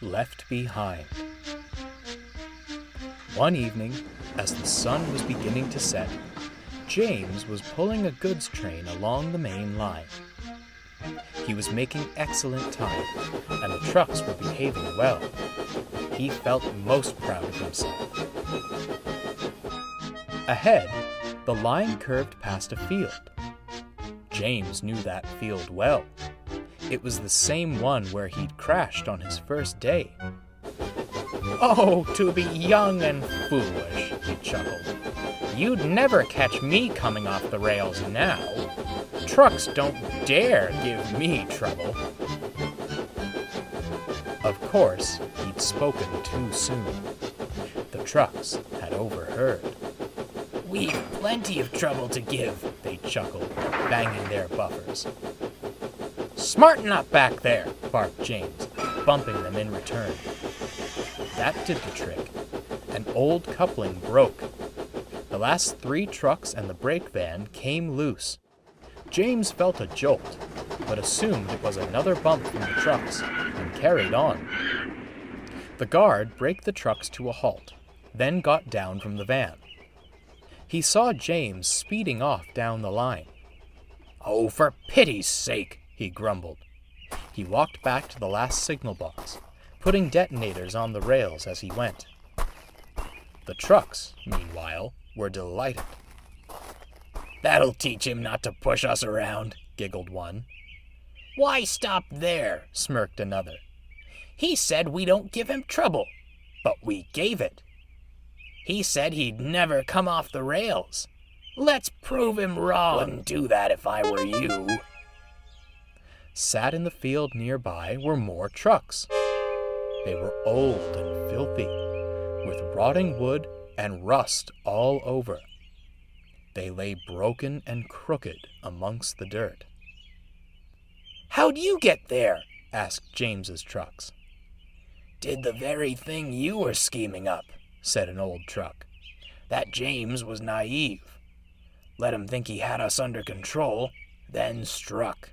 Left Behind. One evening, as the sun was beginning to set, James was pulling a goods train along the main line. He was making excellent time, and the trucks were behaving well. He felt most proud of himself. Ahead, the line curved past a field. James knew that field well. It was the same one where he'd crashed on his first day. "Oh, to be young and foolish," he chuckled. "You'd never catch me coming off the rails now. Trucks don't dare give me trouble." Of course, he'd spoken too soon. The trucks had overheard. "We've plenty of trouble to give," they chuckled, banging their buffers. "Smarten up back there," barked James, bumping them in return. That did the trick. An old coupling broke. The last 3 trucks and the brake van came loose. James felt a jolt, but assumed it was another bump from the trucks, and carried on. The guard braked the trucks to a halt, then got down from the van. He saw James speeding off down the line. "Oh, for pity's sake," he grumbled. He walked back to the last signal box, putting detonators on the rails as he went. The trucks, meanwhile, were delighted. "That'll teach him not to push us around," giggled one. "Why stop there?" smirked another. "He said we don't give him trouble, but we gave it. He said he'd never come off the rails. Let's prove him wrong." "Wouldn't do that if I were you." Sat in the field nearby were more trucks. They were old and filthy, with rotting wood and rust all over. They lay broken and crooked amongst the dirt. "How'd you get there?" asked James's trucks. "Did the very thing you were scheming up," said an old truck. "That James was naive. Let him think he had us under control, then struck.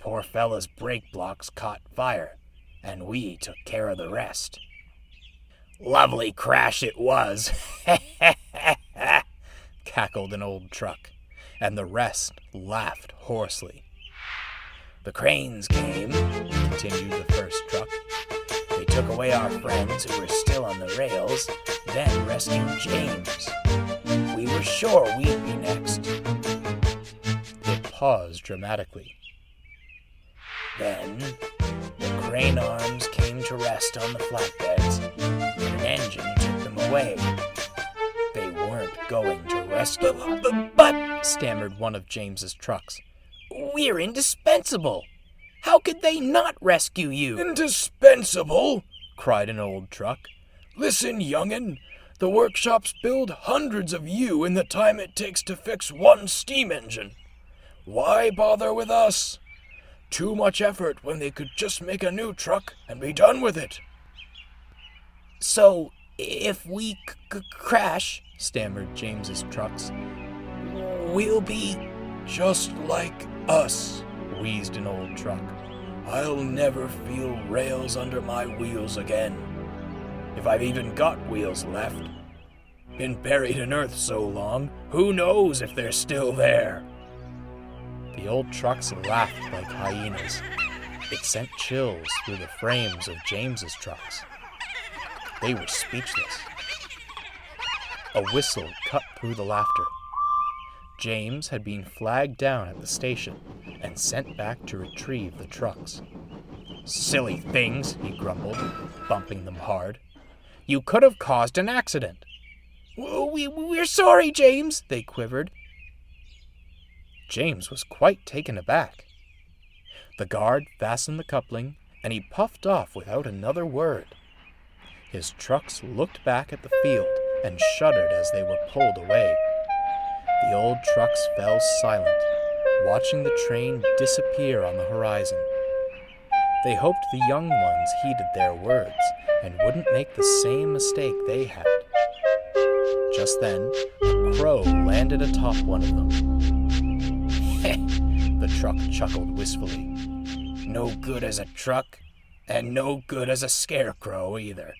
Poor fella's brake blocks caught fire, and we took care of the rest." "Lovely crash it was," cackled an old truck, and the rest laughed hoarsely. "The cranes came," continued the first truck. "They took away our friends who were still on the rails, then rescued James. We were sure we'd be next." It paused dramatically. "Then the crane arms came to rest on the flatbeds, and an engine took them away. They weren't going to rescue us." But, stammered one of James's trucks, "we're indispensable. How could they not rescue you?" "Indispensable?" cried an old truck. "Listen, young'un, the workshops build hundreds of you in the time it takes to fix one steam engine. Why bother with us? Too much effort when they could just make a new truck and be done with it." "So, if we crash," stammered James's trucks, "we'll be—" "Just like us," wheezed an old truck. "I'll never feel rails under my wheels again. If I've even got wheels left. Been buried in earth so long, who knows if they're still there." The old trucks laughed like hyenas. It sent chills through the frames of James's trucks. They were speechless. A whistle cut through the laughter. James had been flagged down at the station and sent back to retrieve the trucks. "Silly things," he grumbled, bumping them hard. "You could have caused an accident." We're sorry, James," they quivered. James was quite taken aback. The guard fastened the coupling, and he puffed off without another word. His trucks looked back at the field and shuddered as they were pulled away. The old trucks fell silent, watching the train disappear on the horizon. They hoped the young ones heeded their words and wouldn't make the same mistake they had. Just then, a crow landed atop one of them. "Heh," the truck chuckled wistfully. "No good as a truck. And no good as a scarecrow either.